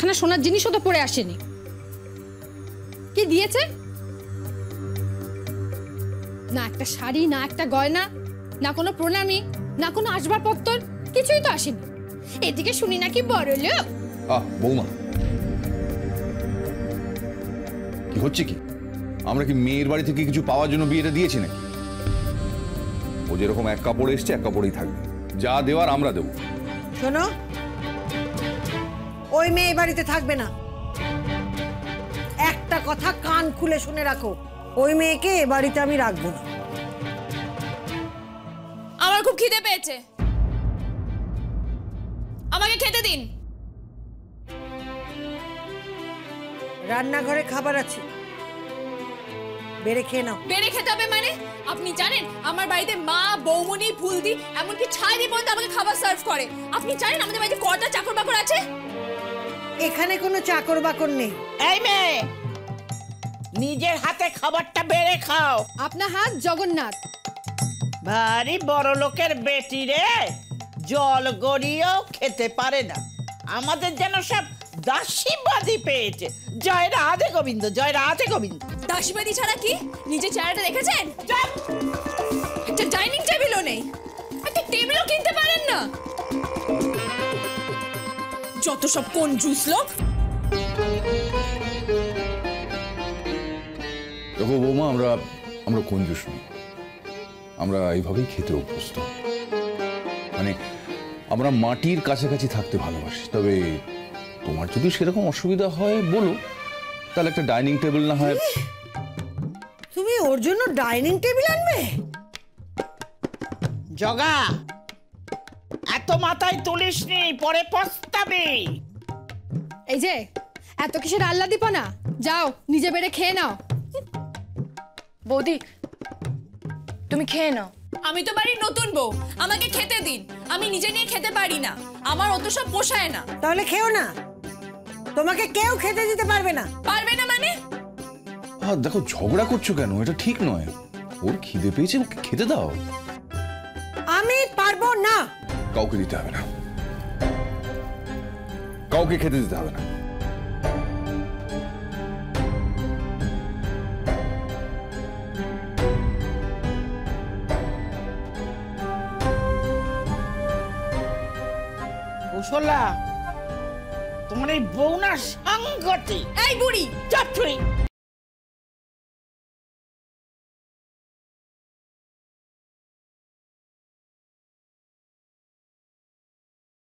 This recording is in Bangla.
একখানা সোনার জিনিসও তো পরে আসেনি। কি দিয়েছে? না একটা শাড়ি, না একটা গয়না, না কোনো প্রণামী, না কোনো আসবাবপত্র, কিছুই তো আসেনি। এদিকে শুনি নাকি বড় লোক। বৌমা, কি হচ্ছে কি? আমরা কি মেয়ের বাড়ি থেকে কিছু পাওয়ার জন্য বিয়েটা দিয়েছি নাকি? ও যেরকম এক কাপড়ে এসছে এক কাপড়েই থাকবে, যা দেওয়ার আমরা দেবো। শোনো, ওই মেয়ে বাড়িতে থাকবে না। একটা কথা কান খুলে শুনে রাখো, ওই মেয়েকে এ বাড়িতে আমি রাখবো না। আমার খুব খিদে পেয়েছে, আমাকে খেতে দিন। রান্নাঘরে খাবার আছে, বেড়ে খেয়ে নাও। বেড়ে খেতে হবে মানে? আপনি জানেন আমার বাড়িতে মা, বৌমনি, ফুলদি, এমনকি ছাইদি পর্যন্ত আমাকে খাবার সার্ভ করে। আপনি জানেন আমাদের বাড়িতে কটা চাকর বাকর আছে? এখানে কোনো চাকর বাকর নেই। এই মেয়ে, নিজের হাতে খাবারটা বেড়ে খাও। আপনার হাত জগন্নাথ। ভারী বড় লোকের বেটি রে, জল গড়িয়েও খেতে পারে না। আমাদের যেন সব দাসীবাদী পেয়েছে। জয় রাধে গোবিন্দ, জয় রাধে গোবিন্দ। দাসীবাদী ছাড়া কি? নিজের চেহারাটা দেখেছেন? একটা ডাইনিং টেবিলও নেই, একটা টেবিলও কিনতে পারেন না। যত সব কোন জুস লোক। দেখো বৌমা, আমরা কঞ্জুস নই, আমরা এইভাবেই খেতে অভ্যস্ত। মানে আমরা মাটির কাছাকাছি থাকতে ভালোবাসি। তবে তোমার যদি সেরকম অসুবিধা হয় বলো, তাহলে একটা ডাইনিং টেবিল না হয়। তুমি ওর জন্য ডাইনিং টেবিল আনবে? জগা, এত মাথায় তুলিসনি, পরে পস্তাবি। এই যে এত কিসের আহ্লাদীপনা, যাও নিজে বেড়ে খেয়ে নাও। বৌদি, তুমি খেয়ে নাও। আমি তো বাড়ির নতুন বউ, আমাকে খেতে দিন। আমি নিজে নিয়ে খেতে পারি না, আমার অত সব পোষায় না। তাহলে খেও না, তোমাকে কেউ খেতে দিতে পারবে না। পারবে না মানে? দেখো, ঝগড়া করছো কেন? এটা ঠিক নয়। ওর খিদে পেয়েছে, ওকে খেতে দাও। আমি পারবো না। কাউকে দিতে হবে না, কাউকে খেতে দিতে হবে না। কুশলা, তোমার এই বউ না সাংঘাতিক। এই বুড়ি, চাপ ছুরি।